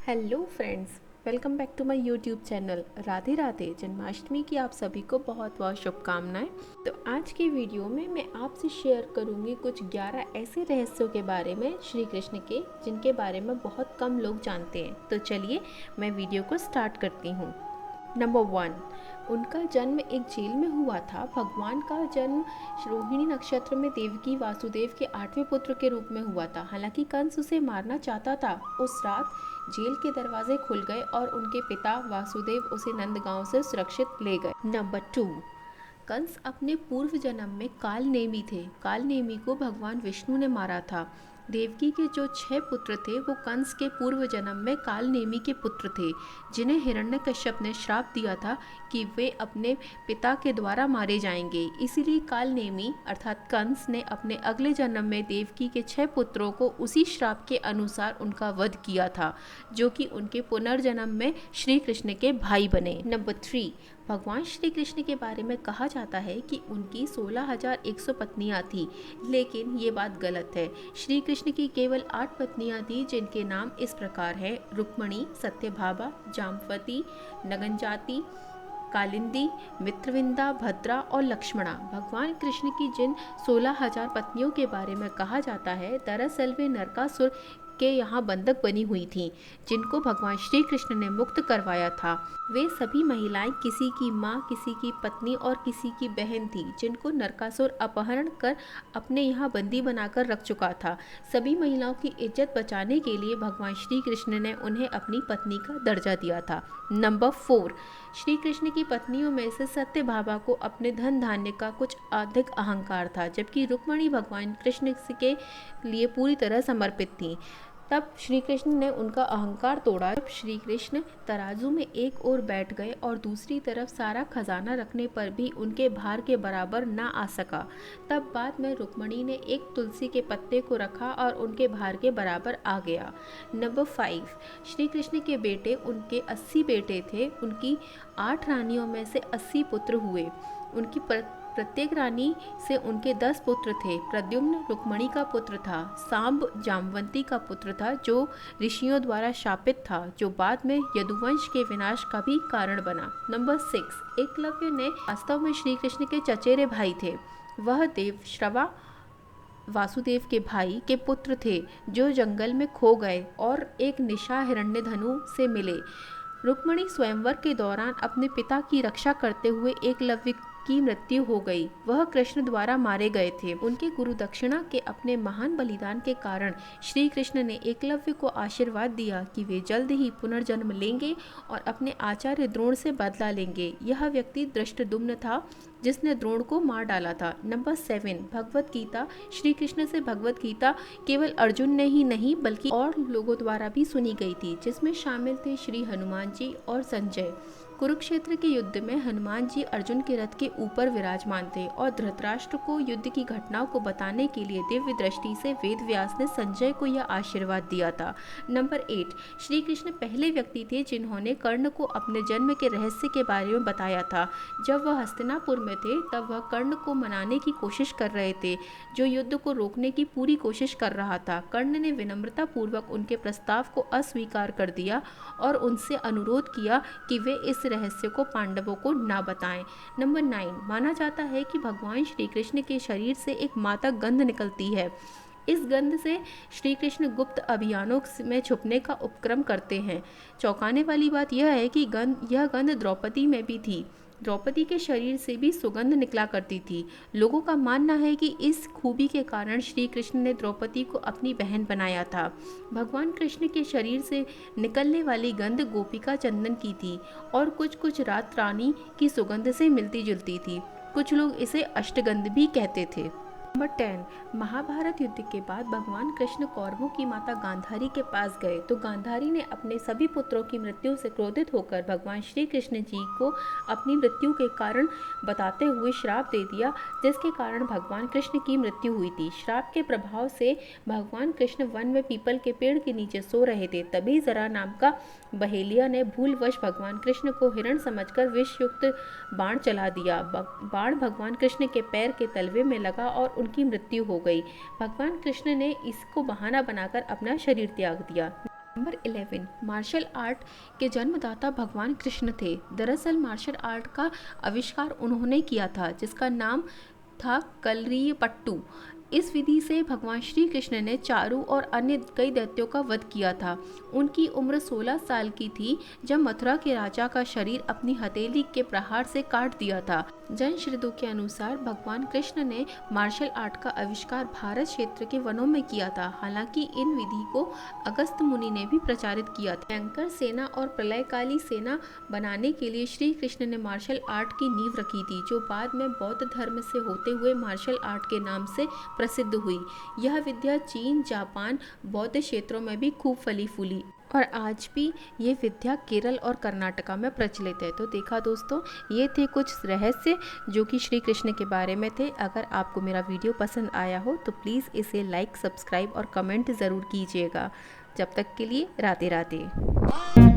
Hello friends, welcome back to my YouTube channel. Radhe Radhe. Janmashtami की आप सभी को बहुत बहुत शुभकामनाएं। तो आज की वीडियो में मैं आपसे शेयर करूंगी कुछ 11 ऐसे रहस्यों के बारे में श्री कृष्ण के, जिनके बारे में बहुत कम लोग जानते हैं। तो चलिए मैं वीडियो को स्टार्ट करती हूँ। नंबर 1, उनका जन्म एक जेल में हुआ था। भगवान का जन्म रोहिणी नक्षत्र में देवकी वासुदेव के 8वें पुत्र के रूप में हुआ था। हालांकि कंस उसे मारना चाहता था। उस रात जेल के दरवाजे खुल गए और उनके पिता वासुदेव उसे नंदगांव से सुरक्षित ले गए। नंबर 2, कंस अपने पूर्व जन्म में काल नेमी थे। काल नेमी को भगवान विष्णु ने मारा था। देवकी के जो 6 पुत्र थे वो कंस के पूर्व जन्म में काल नेमी के पुत्र थे, जिन्हें हिरण्यकश्यप ने श्राप दिया था कि वे अपने पिता के द्वारा मारे जाएंगे। इसीलिए काल नेमी अर्थात कंस ने अपने अगले जन्म में देवकी के 6 पुत्रों को उसी श्राप के अनुसार उनका वध किया था, जो कि उनके पुनर्जन्म में श्री कृष्ण के भाई बने। नंबर 3, भगवान श्री कृष्ण के बारे में कहा जाता है कि उनकी 16,100 पत्नियां थीं, लेकिन ये बात गलत है। श्री कृष्ण की केवल 8 पत्नियां थीं, जिनके नाम इस प्रकार हैं: रुक्मणी, सत्यभामा, जाम्बवती, नगनजाति, कालिंदी, मित्रविंदा, भद्रा और लक्ष्मणा। भगवान कृष्ण की जिन 16,000 पत्नियों के बारे में कहा जाता है, दरअसल वे नरकासुर के यहाँ बंधक बनी हुई थीं, जिनको भगवान श्री कृष्ण ने मुक्त करवाया था। वे सभी महिलाएं किसी की माँ, किसी की पत्नी और किसी की बहन थी, जिनको नरकासुर अपहरण कर अपने यहाँ बंदी बनाकर रख चुका था। सभी महिलाओं की इज्जत बचाने के लिए भगवान श्री कृष्ण ने उन्हें अपनी पत्नी का दर्जा दिया था। नंबर 4, श्री कृष्ण की पत्नियों में से सत्यभामा को अपने धन धान्य का कुछ अधिक अहंकार था, जबकि रुक्मणी भगवान कृष्ण के लिए पूरी तरह समर्पित थी। तब श्री कृष्ण ने उनका अहंकार तोड़ा जब श्री कृष्ण तराजू में एक ओर बैठ गए और दूसरी तरफ सारा खजाना रखने पर भी उनके भार के बराबर ना आ सका। तब बाद में रुक्मणी ने एक तुलसी के पत्ते को रखा और उनके भार के बराबर आ गया। नंबर 5, श्री कृष्ण के बेटे, उनके 80 बेटे थे। उनकी 8 रानियों में से 80 पुत्र हुए। उनकी प्रत्येक रानी से उनके 10 पुत्र थे। प्रद्युम्न रुक्मणी का पुत्र था। सांब जाम्बवती का पुत्र था, जो ऋषियों द्वारा शापित था, जो बाद में यदुवंश के विनाश का भी कारण बना। नंबर 6, एकलव्य ने वास्तव में श्री कृष्ण के चचेरे भाई थे। वह देवश्रवा वासुदेव के भाई के पुत्र थे, जो जंगल में खो गए और एक निशा हिरण्यधनु से मिले। रुक्मणी स्वयंवर के दौरान अपने पिता की रक्षा करते हुए एकलव्य की मृत्यु हो गई। वह कृष्ण द्वारा मारे गए थे। उनके गुरु दक्षिणा के अपने महान बलिदान के कारण श्री कृष्ण ने एकलव्य को आशीर्वाद दिया कि वे जल्द ही पुनर्जन्म लेंगे और अपने आचार्य द्रोण से बदला लेंगे। यह व्यक्ति धृष्टद्युम्न था, जिसने द्रोण को मार डाला था। नंबर 7, भगवत गीता। श्री कृष्ण से भगवत गीता केवल अर्जुन ने ही नहीं बल्कि और लोगों द्वारा भी सुनी गई थी, जिसमें शामिल थे श्री हनुमान जी और संजय। कुरुक्षेत्र के युद्ध में हनुमान जी अर्जुन के रथ के ऊपर विराजमान थे और धृतराष्ट्र को युद्ध की घटनाओं को बताने के लिए दिव्य दृष्टि से वेद व्यास ने संजय को यह आशीर्वाद दिया था। नंबर 8, श्री कृष्ण पहले व्यक्ति थे जिन्होंने कर्ण को अपने जन्म के रहस्य के बारे में बताया था। जब वह हस्तिनापुर में थे, तब वह कर्ण को मनाने की कोशिश कर रहे थे, जो युद्ध को रोकने की पूरी कोशिश कर रहा था। कर्ण ने विनम्रता पूर्वक उनके प्रस्ताव को अस्वीकार कर दिया और उनसे अनुरोध किया कि वे इस रहस्य को पांडवों को ना बताएं। नंबर 9, माना जाता है कि भगवान श्री कृष्ण के शरीर से एक मादक गंध निकलती है। इस गंध से श्री कृष्ण गुप्त अभियानों में छुपने का उपक्रम करते हैं। चौंकाने वाली बात यह है कि यह गंध द्रौपदी में भी थी। द्रौपदी के शरीर से भी सुगंध निकला करती थी। लोगों का मानना है कि इस खूबी के कारण श्री कृष्ण ने द्रौपदी को अपनी बहन बनाया था। भगवान कृष्ण के शरीर से निकलने वाली गंध गोपिका चंदन की थी और कुछ रात रानी की सुगंध से मिलती जुलती थी। कुछ लोग इसे अष्टगंध भी कहते थे। नंबर 10, महाभारत युद्ध के बाद भगवान कृष्ण कौरवों की माता गांधारी के पास गए तो गांधारी ने अपने सभी पुत्रों की मृत्यु से क्रोधित होकर भगवान श्री कृष्ण जी को अपनी मृत्यु के कारण बताते हुए श्राप दे दिया, जिसके कारण भगवान कृष्ण की मृत्यु हुई थी। श्राप के प्रभाव से भगवान कृष्ण वन में पीपल के पेड़ के नीचे सो रहे थे। तभी जरा नाम का बहेलिया ने भूलवश भगवान कृष्ण को हिरण समझकर विष युक्त बाण चला दिया। बाण भगवान कृष्ण के पैर के तलवे में लगा और उनकी मृत्यु हो गई। भगवान कृष्ण ने इसको बहाना बनाकर अपना शरीर त्याग दिया। नंबर 11, मार्शल आर्ट के जन्मदाता भगवान कृष्ण थे। दरअसल मार्शल आर्ट का आविष्कार उन्होंने किया था, जिसका नाम था कलरीपयट्टू। इस विधि से भगवान श्री कृष्ण ने चारु और अन्य कई दैत्यों का वध किया था। उनकी उम्र 16 साल की थी जब मथुरा के राजा का शरीर अपनी हथेली के प्रहार से काट दिया था। जैन श्रुतियों के अनुसार भगवान कृष्ण ने मार्शल आर्ट का आविष्कार भारत क्षेत्र के वनों में किया था। हालांकि इन विधि को अगस्त मुनि ने भी प्रचारित किया था। भयंकर सेना और प्रलयकाली सेना बनाने के लिए श्री कृष्ण ने मार्शल आर्ट की नींव रखी थी, जो बाद में बौद्ध धर्म से होते हुए मार्शल आर्ट के नाम से प्रसिद्ध हुई। यह विद्या चीन, जापान, बौद्ध क्षेत्रों में भी खूब फली फूली और आज भी ये विद्या केरल और कर्नाटका में प्रचलित है। तो देखा दोस्तों, ये थे कुछ रहस्य जो कि श्री कृष्ण के बारे में थे। अगर आपको मेरा वीडियो पसंद आया हो तो प्लीज़ इसे लाइक, सब्सक्राइब और कमेंट ज़रूर कीजिएगा। जब तक के लिए राधे राधे।